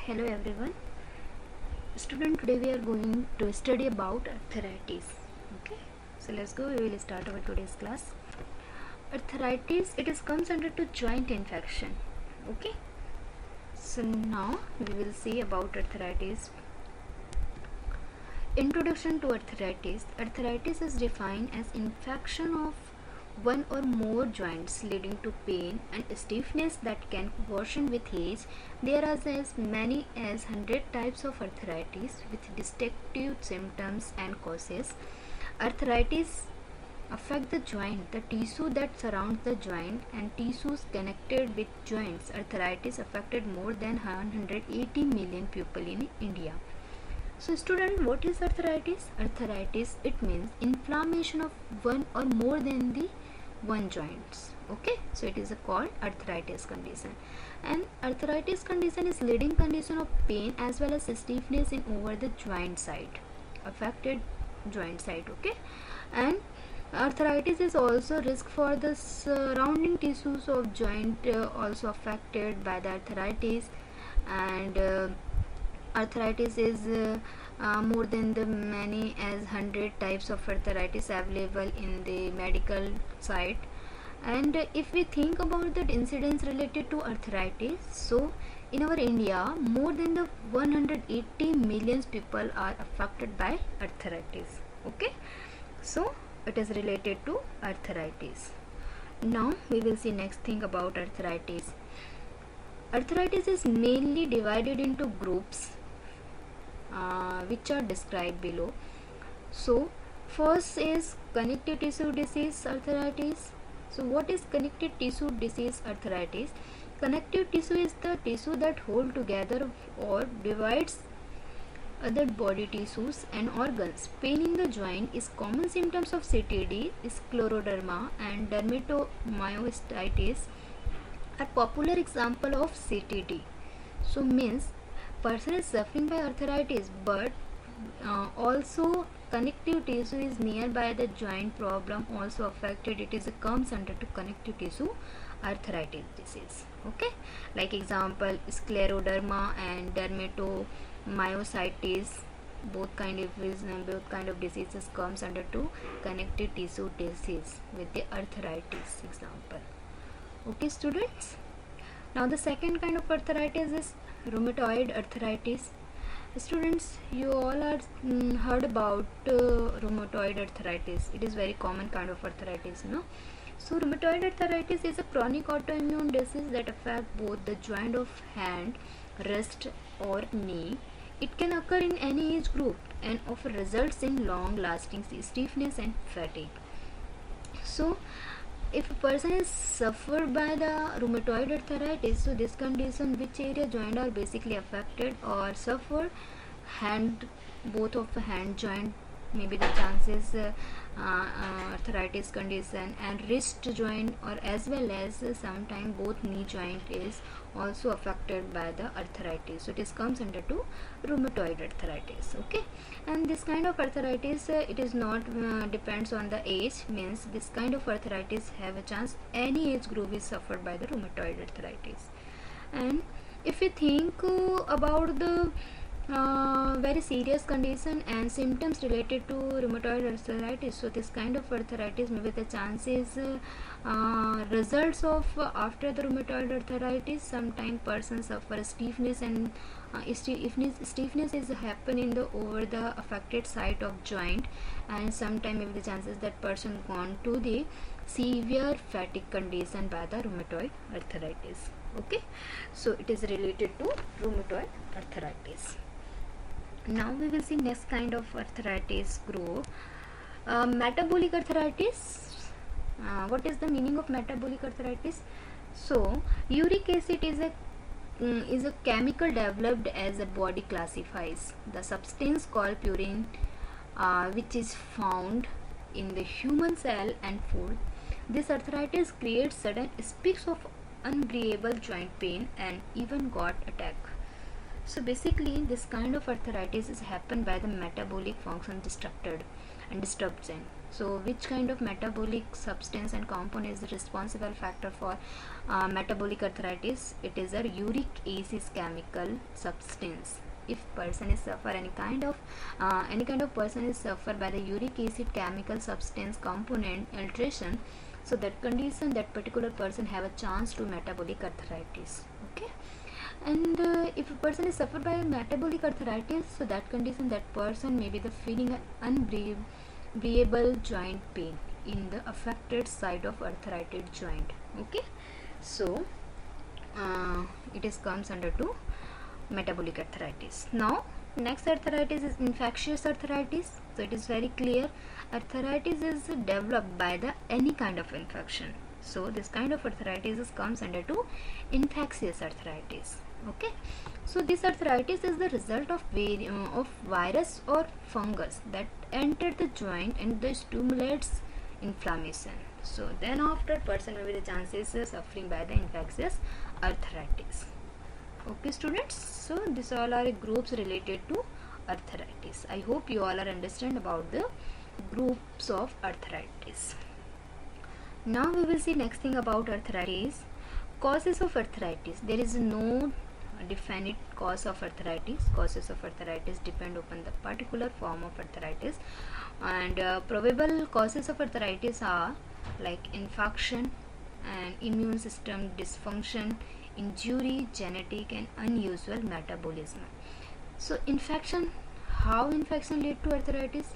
Hello everyone. Student, today we are going to study about arthritis. Okay, so let's go. We will start our today's class. Arthritis, it is comes under to joint infection. Okay, so now we will see about arthritis. Introduction to arthritis. Arthritis is defined as infection of one or more joints leading to pain and stiffness that can worsen with age. There are as many as 100 types of arthritis with distinctive symptoms and causes. Arthritis affect the joint, the tissue that surrounds the joint, and tissues connected with joints. Arthritis affected more than 180 million people in India. So student, what is arthritis? Arthritis, it means inflammation of one or more than the one joints. Okay, so it is called arthritis condition, and arthritis condition is leading condition of pain as well as stiffness in over the joint side, affected joint side. Okay, and arthritis is also risk for the surrounding tissues of joint also affected by the arthritis, and arthritis is more than the many as 100 types of arthritis available in the medical side. And if we think about the incidence related to arthritis, so in our India more than the 180 million people are affected by arthritis. Okay, so it is related to arthritis. Now we will see next thing about arthritis. Arthritis is mainly divided into groups which are described below. So first is connective tissue disease arthritis. So what is connective tissue disease arthritis? Connective tissue is the tissue that hold together or divides other body tissues and organs. Pain in the joint is common symptoms of CTD, scleroderma and dermatomyositis are popular example of CTD. So means person is suffering by arthritis, but also connective tissue is nearby the joint problem also affected. It is comes under to connective tissue arthritis disease. Okay, like example scleroderma and dermatomyositis, both kind of diseases comes under to connective tissue disease with the arthritis example. Okay students, now the second kind of arthritis is rheumatoid arthritis. Students, you all are heard about rheumatoid arthritis. It is very common kind of arthritis, no? So rheumatoid arthritis is a chronic autoimmune disease that affects both the joint of hand, wrist or knee. It can occur in any age group and often results in long lasting stiffness and fatigue. So if a person is suffered by the rheumatoid arthritis, so this condition, which area joint are basically affected or suffer? Hand, both of the hand joint, maybe the chances arthritis condition, and wrist joint, or as well as sometimes both knee joint is also affected by the arthritis. So this comes under to rheumatoid arthritis. Okay, and this kind of arthritis it is not depends on the age, means this kind of arthritis have a chance any age group is suffered by the rheumatoid arthritis. And if we think about the very serious condition and symptoms related to rheumatoid arthritis, so this kind of arthritis, maybe the chances results of after the rheumatoid arthritis, sometimes person suffer stiffness, and stiffness is happen in the over the affected site of joint, and sometimes maybe the chances that person gone to the severe fatigue condition by the rheumatoid arthritis. Okay, so it is related to rheumatoid arthritis. Now we will see next kind of arthritis group, metabolic arthritis. What is the meaning of metabolic arthritis? So uric acid is a chemical developed as a body classifies the substance called purine, which is found in the human cell and food. This arthritis creates sudden spikes of unbearable joint pain and even gut attack. So basically this kind of arthritis is happened by the metabolic function disturbed and So which kind of metabolic substance and component is the responsible factor for metabolic arthritis? It is a uric acid chemical substance. If person is suffer any kind of person is suffered by the uric acid chemical substance component alteration, so that condition, that particular person have a chance to metabolic arthritis. Okay, and if a person is suffered by metabolic arthritis, so that condition, that person may be the feeling unbearable joint pain in the affected side of arthritis joint. Okay, so it is comes under to metabolic arthritis. Now next arthritis is infectious arthritis. So it is very clear, arthritis is developed by the any kind of infection. So this kind of arthritis comes under to infectious arthritis. Okay, so this arthritis is the result of virus or fungus that enter the joint and they stimulates inflammation. So then after person will be the chances of suffering by the infectious arthritis. Okay students, so these all are groups related to arthritis. I hope you all are understand about the groups of arthritis. Now we will see next thing about arthritis. Causes of arthritis. There is no definite cause of arthritis. Causes of arthritis depend upon the particular form of arthritis, and probable causes of arthritis are like infection and immune system dysfunction, injury, genetic and unusual metabolism. So infection, how infection lead to arthritis?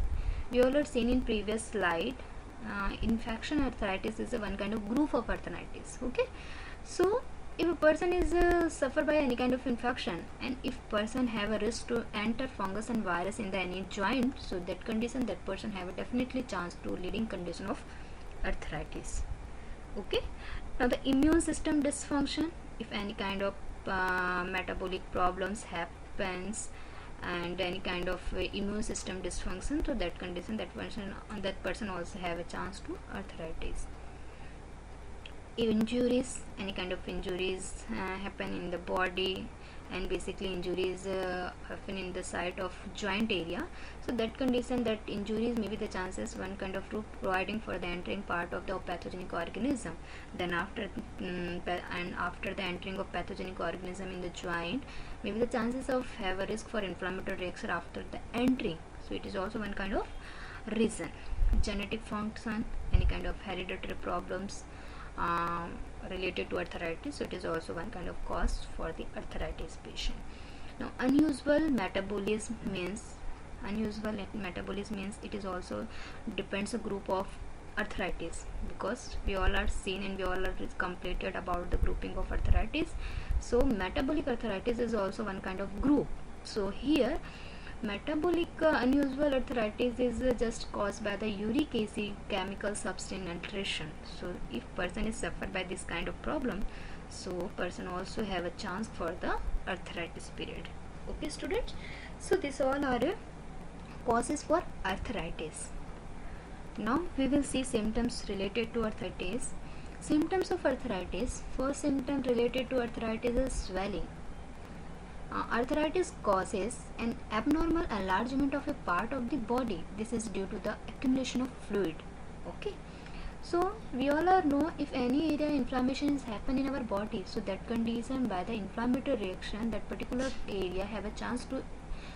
We all have seen in previous slide. Infection arthritis is a one kind of group of arthritis. Okay, so if a person is suffered by any kind of infection, and if person have a risk to enter fungus and virus in the any joint, so that condition, that person have a definitely chance to leading condition of arthritis. Okay, now the immune system dysfunction, if any kind of metabolic problems happens and any kind of immune system dysfunction, so that condition, that person also have a chance to arthritis. Injuries, any kind of injuries happen in the body, and basically injuries happen in the site of joint area, so that condition, that injuries may be the chances one kind of route providing for the entering part of the pathogenic organism. Then after after the entering of pathogenic organism in the joint, maybe the chances of have a risk for inflammatory reaction after the entry. So it is also one kind of reason. Genetic function, any kind of hereditary problems related to arthritis, so it is also one kind of cause for the arthritis patient. Now unusual metabolism means it is also depends a group of arthritis, because we all are seen and we all are completed about the grouping of arthritis. So metabolic arthritis is also one kind of group. So here metabolic unusual arthritis is just caused by the uric acid chemical substance alteration. So if person is suffered by this kind of problem, so person also have a chance for the arthritis period. Okay students, so these all are causes for arthritis. Now we will see symptoms related to arthritis. Symptoms of arthritis. First symptom related to arthritis is swelling. Arthritis causes an abnormal enlargement of a part of the body. This is due to the accumulation of fluid. Okay, so we all are know if any area inflammation is happen in our body, so that condition by the inflammatory reaction, that particular area have a chance to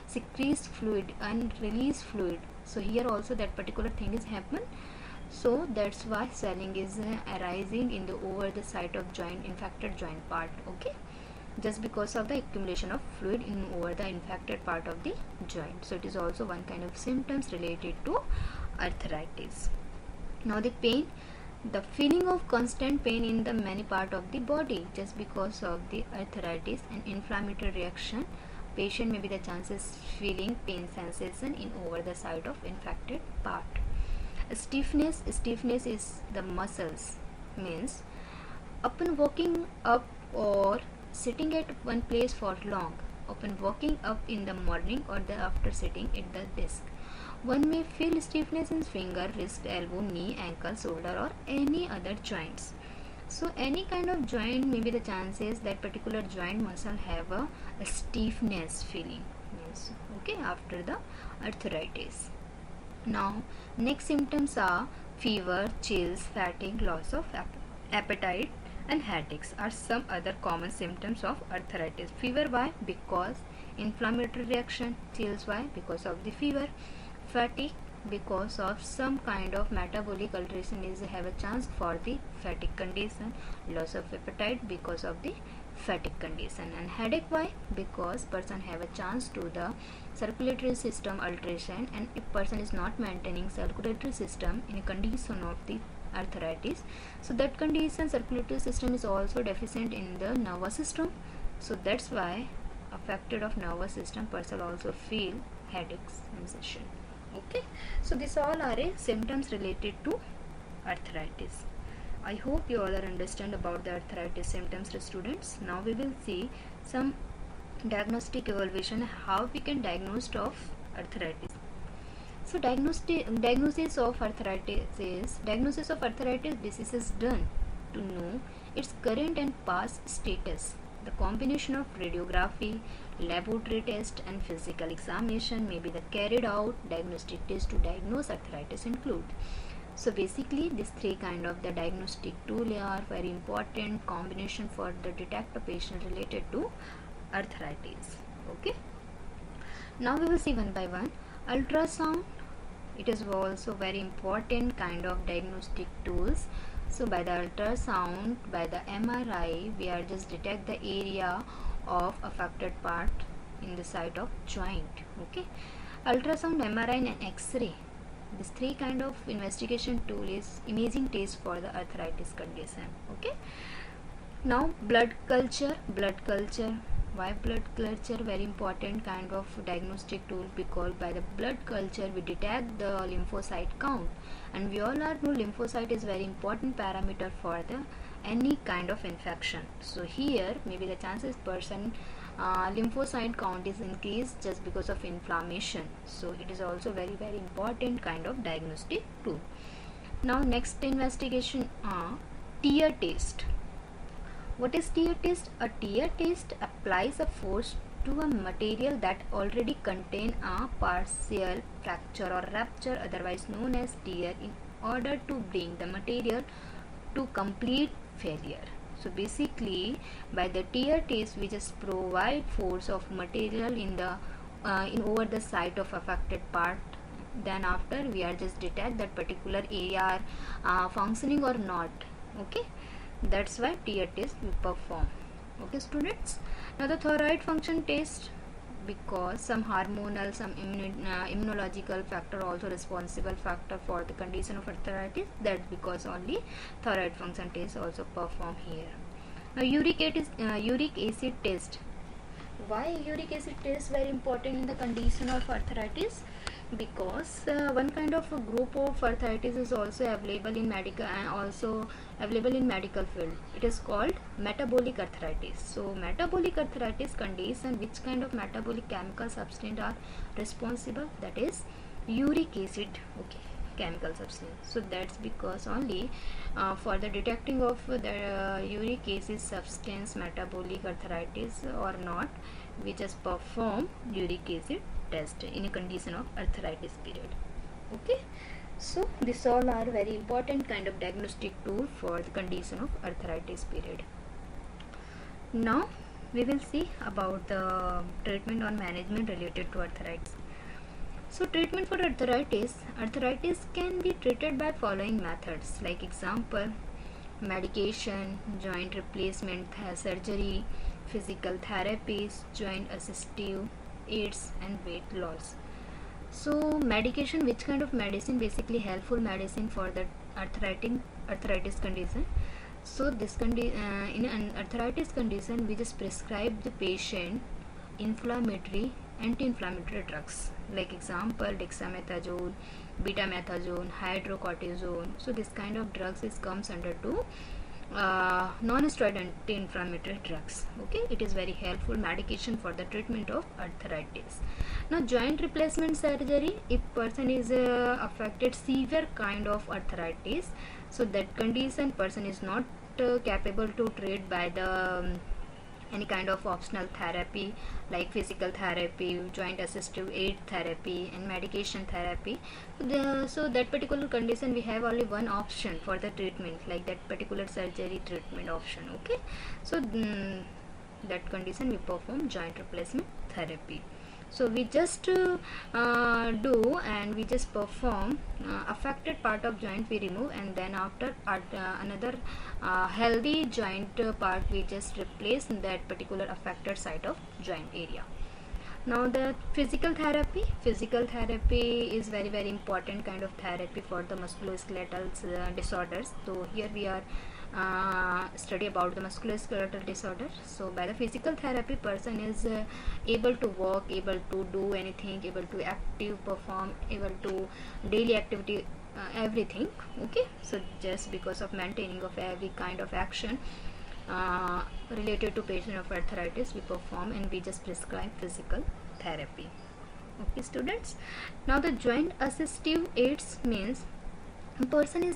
secrete fluid and release fluid. So here also that particular thing is happen. So that's why swelling is arising in the over the site of joint, infected joint part. Okay, just because of the accumulation of fluid in over the infected part of the joint. So it is also one kind of symptoms related to arthritis. Now the pain, the feeling of constant pain in the many part of the body just because of the arthritis and inflammatory reaction. Patient may be the chances feeling pain sensation in over the site of infected part. Stiffness is the muscles, means upon walking up or sitting at one place for long, upon walking up in the morning or the after sitting at the desk, one may feel stiffness in finger, wrist, elbow, knee, ankle, shoulder or any other joints. So any kind of joint may be the chances that particular joint muscle have a stiffness feeling, means okay, after the arthritis. Now, next symptoms are fever, chills, fatigue, loss of appetite, and headaches are some other common symptoms of arthritis. Fever, why? Because inflammatory reaction. Chills, why? Because of the fever. Fatigue, because of some kind of metabolic alteration is have a chance for the fatigue condition. Loss of appetite because of the fatigue condition. And headache, why? Because person have a chance to the circulatory system alteration, and if person is not maintaining circulatory system in a condition of the arthritis, so that condition circulatory system is also deficient in the nervous system, so that's why affected of nervous system person also feel headaches sensation. Okay, so these all are symptoms related to arthritis. I hope you all are understand about the arthritis symptoms, students. Now we will see some diagnostic evaluation, how we can diagnose of arthritis. So diagnosis of arthritis disease is done to know its current and past status. The combination of radiography, laboratory test, and physical examination may be carried out. Diagnostic tests to diagnose arthritis include. So basically, these three kind of the diagnostic tool are very important combination for the detect a patient related to arthritis. Okay. Now we will see one by one. Ultrasound. It is also very important kind of diagnostic tools. So by the ultrasound, by the MRI, we are just detect the area of affected part in the site of joint. Okay. Ultrasound, MRI, and X-ray. These three kind of investigation tool is imaging test for the arthritis condition. Okay. Now blood culture. Why blood culture? Very important kind of diagnostic tool, because by the blood culture we detect the lymphocyte count, and we all know lymphocyte is very important parameter for the any kind of infection. So here maybe the chances person lymphocyte count is increased just because of inflammation, so it is also very important kind of diagnostic tool. Now next investigation tear test. What is tear test? A tear test applies a force to a material that already contain a partial fracture or rupture, otherwise known as tear, in order to bring the material to complete failure. So basically by the tear test we just provide force of material in the in over the site of affected part, then after we are just detect that particular area are functioning or not. Okay, that's why tear test we perform. Okay students. Now the thyroid function test, because some hormonal, some immunological factor also responsible factor for the condition of arthritis, that's because only thyroid function test also perform here. Now uric acid test. Why uric acid test very important in the condition of arthritis? Because one kind of a group of arthritis is also available in medical and also available in medical field. It is called metabolic arthritis. So metabolic arthritis condition, which kind of metabolic chemical substance are responsible? That is uric acid. Okay, chemical substance. So that's because only for the detecting of the uric acid substance metabolic arthritis or not, we just perform uric acid test in a condition of arthritis period. Okay, so these all are very important kind of diagnostic tool for the condition of arthritis period. Now we will see about the treatment or management related to arthritis. So treatment for arthritis can be treated by following methods, like example medication, joint replacement surgery, physical therapies, joint assistive aids, and weight loss. So medication, which kind of medicine? Basically helpful medicine for the arthritis condition. So this in an arthritis condition we just prescribe the patient anti-inflammatory drugs, like example dexamethasone, betamethasone, hydrocortisone. So this kind of drugs comes under to non-steroid anti-inflammatory drugs. Okay, it is very helpful medication for the treatment of arthritis. Now joint replacement surgery, if person is affected severe kind of arthritis, so that condition person is not capable to treat by the any kind of optional therapy like physical therapy, joint assistive aid therapy, and medication therapy. So that particular condition we have only one option for the treatment, like that particular surgery treatment option. Okay, so that condition we perform joint replacement therapy. So we just do and we just perform affected part of joint we remove, and then after another healthy joint part we just replace that particular affected site of joint area. Now the physical therapy is very important kind of therapy for the musculoskeletal disorders. So here we are study about the musculoskeletal disorder. So by the physical therapy, person is able to walk, able to do anything, able to active perform, able to daily activity, everything. Okay, so just because of maintaining of every kind of action related to patient of arthritis we perform, and we just prescribe physical therapy. Okay students, now the joint assistive aids means person is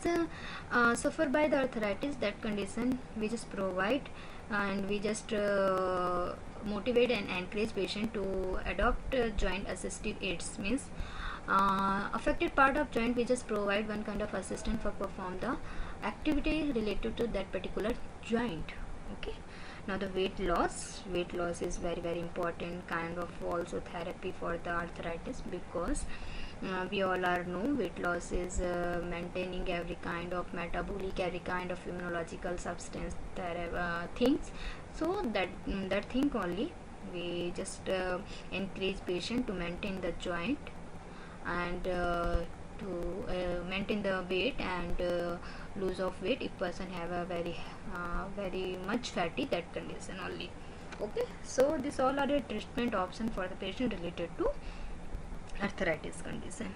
suffer by the arthritis, that condition we just provide, and we just motivate and encourage patient to adopt joint assistive aids. Means affected part of joint we just provide one kind of assistance for perform the activity related to that particular joint. Okay, now the weight loss is very important kind of also therapy for the arthritis, because we all are know weight loss is maintaining every kind of metabolic, every kind of immunological substance things. So that thing only we just encourage patient to maintain the joint and to maintain the weight and lose of weight if person have a very much fatty, that condition only. Okay, so this all are a treatment option for the patient related to arthritis condition.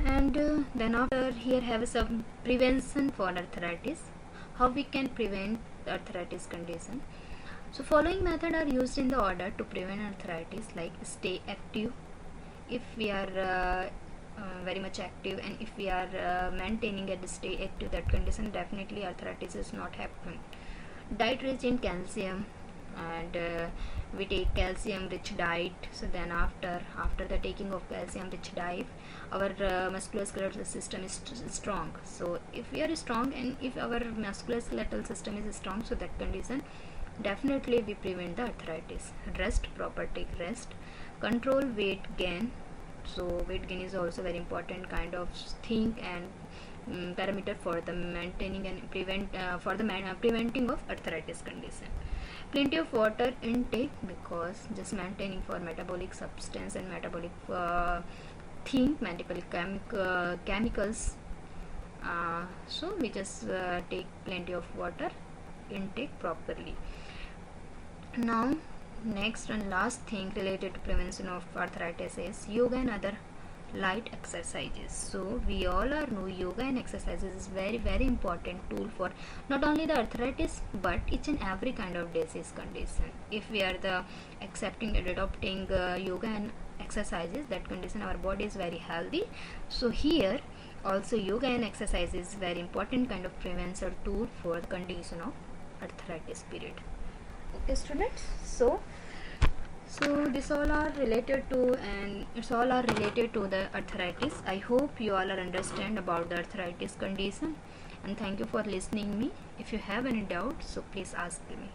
And then after here have some prevention for arthritis, how we can prevent arthritis condition. So following method are used in the order to prevent arthritis, like stay active. If we are very much active, and if we are maintaining and stay active, that condition definitely arthritis is not happen. Diet rich in calcium, and we take calcium rich diet. So then after the taking of calcium rich diet, our musculoskeletal system is strong. So if we are strong and if our musculoskeletal system is strong, so that condition definitely we prevent the arthritis. Rest, proper take rest. Control weight gain. So weight gain is also very important kind of thing and parameter for the maintaining and preventing of arthritis condition. Plenty of water intake, because just maintaining for metabolic substance and metabolic metabolic chemicals. So we just take plenty of water intake properly. Now next and last thing related to prevention of arthritis is yoga and other light exercises. So we all are know yoga and exercises is very important tool for not only the arthritis but each and every kind of disease condition. If we are the accepting and adopting yoga and exercises, that condition our body is very healthy. So here also yoga and exercise is very important kind of prevention tool for the condition of arthritis period. Okay students, so this all are related to, and it's all are related to the arthritis. I hope you all are understand about the arthritis condition, and thank you for listening me. If you have any doubt, so please ask me.